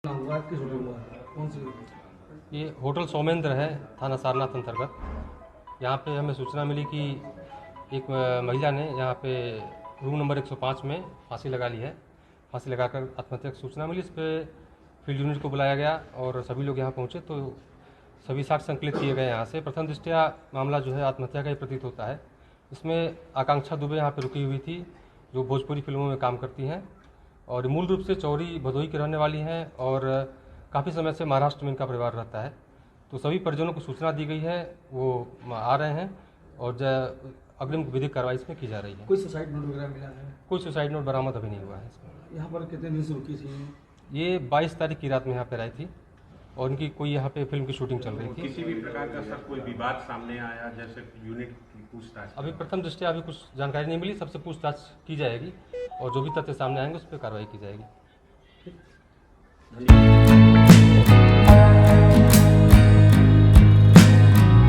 हुआ किस होटल हुआ है? कौन सी? ये होटल सौमेंद्र है, थाना सारनाथ अंतर्गत। यहाँ पे हमें सूचना मिली कि एक महिला ने यहाँ पे रूम नंबर 105 में फांसी लगा ली है। फांसी लगाकर आत्महत्या की सूचना मिली। इस पर फील्ड यूनिट को बुलाया गया और सभी लोग यहाँ पहुँचे तो सभी साक्ष्य संकलित किए गए यहाँ से। प्रथम दृष्टया मामला जो है आत्महत्या का ही प्रतीत होता है। इसमें आकांक्षा दुबे यहाँ पर रुकी हुई थी, जो भोजपुरी फिल्मों में काम करती हैं और मूल रूप से चौरी भदोही की रहने वाली हैं और काफ़ी समय से महाराष्ट्र में इनका परिवार रहता है। तो सभी परिजनों को सूचना दी गई है, वो आ रहे हैं और अग्रिम विधिक कार्रवाई इसमें की जा रही है। कोई सुसाइड नोट वगैरह मिला है? कोई सुसाइड नोट बरामद अभी नहीं हुआ है इसमें। यहाँ पर कितने दिन से रुकी थी? ये 22 तारीख की रात में यहाँ पर आई थी और इनकी कोई यहाँ पे फिल्म की शूटिंग चल रही थी। किसी भी प्रकार का सर कोई विवाद सामने आया, जैसे यूनिट की पूछताछ? अभी प्रथम दृष्टया अभी कुछ जानकारी नहीं मिली, सबसे पूछताछ की जाएगी और जो भी तथ्य सामने आएंगे उस पर कार्रवाई की जाएगी।